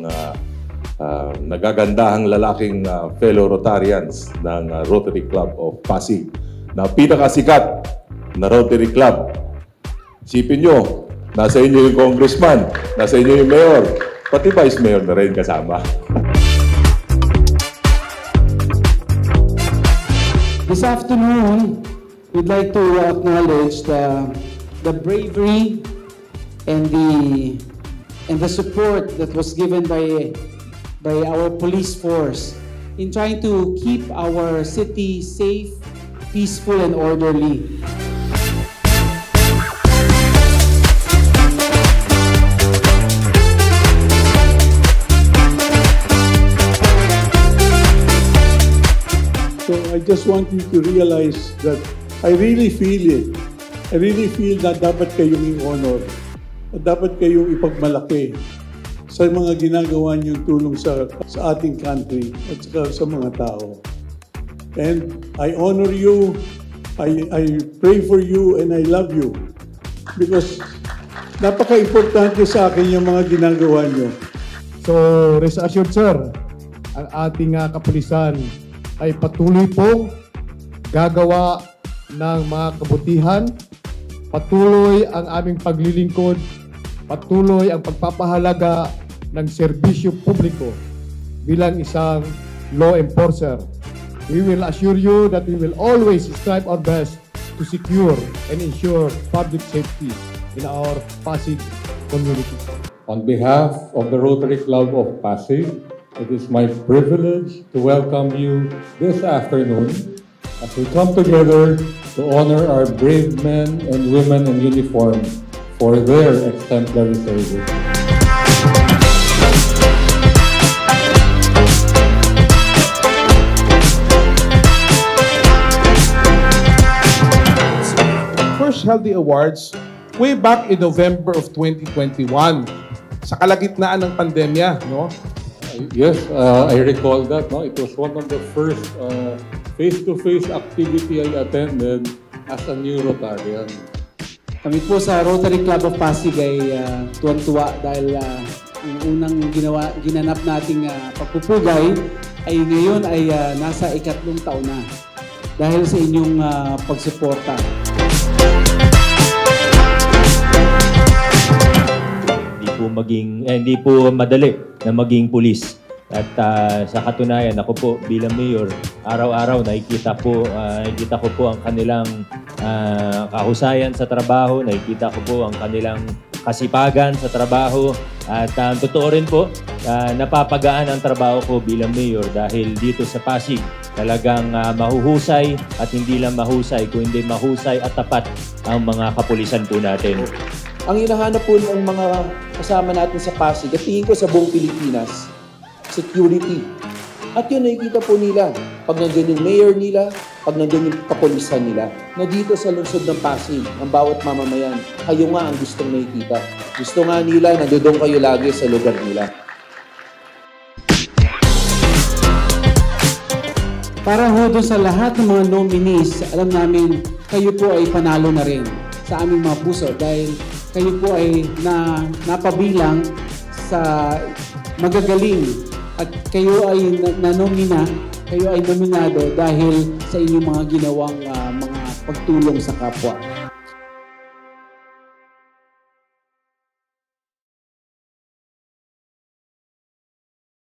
mga nagagandahang lalaking fellow Rotarians ng Rotary Club of Pasig na pinakasikat na Rotary Club. Isipin nyo, nasa inyo yung congressman, nasa inyo yung mayor, pati vice mayor na rin kasama. This afternoon, we'd like to acknowledge the bravery and the support that was given by our police force in trying to keep our city safe, peaceful, and orderly. So I just want you to realize that I really feel it. I really feel na dapat kayong i-honor. At dapat kayong ipagmalaki sa mga ginagawa niyong tulong sa ating country at sa mga tao. And I honor you, I pray for you, and I love you. Because napaka-importante sa akin yung mga ginagawa niyo. So, rest assured sir, ang ating kapulisan ay patuloy pong gagawa ng mga kabutihan, patuloy ang aming paglilingkod, patuloy ang pagpapahalaga ng serbisyo publiko bilang isang law enforcer. We will assure you that we will always strive our best to secure and ensure public safety in our Pasig community. On behalf of the Rotary Club of Pasig, it is my privilege to welcome you this afternoon as we come together to honor our brave men and women in uniform for their exemplary service. First held the awards way back in November of 2021 sa kalagitnaan ng pandemya, no? Yes, I recall that. No? It was one of the first face-to-face activity I attended as a new Rotarian. Kami po sa Rotary Club of Pasig ay tuwan-tuwa dahil ang unang ginanap nating pagpupugay ay ngayon ay nasa ikatlong taon na dahil sa inyong pagsuporta. Hindi po madali na maging pulis. At sa katunayan, ako po bilang mayor, araw-araw nakikita ko po ang kanilang kahusayan sa trabaho, nakikita ko po ang kanilang kasipagan sa trabaho. At totoo rin po, napapagaan ang trabaho ko bilang mayor dahil dito sa Pasig talagang mahuhusay at hindi lang mahusay, kundi mahusay at tapat ang mga kapulisan po natin. Ang hinahanap po ng mga kasama natin sa Pasig at tingin ko sa buong Pilipinas, security. At yun nakikita po nila pag nandiyan yung mayor nila, pag nandiyan yung kapulisan nila, na dito sa lungsod ng Pasig, ang bawat mamamayan, kayo nga ang gustong nakikita. Gusto nga nila, nandoon kayo lagi sa lugar nila. Para ho doon sa lahat ng mga nominees, alam namin kayo po ay panalo na rin sa aming mga puso dahil kayo po ay napabilang sa magagaling at kayo ay kayo ay nominado dahil sa inyong mga ginawang mga pagtulong sa kapwa.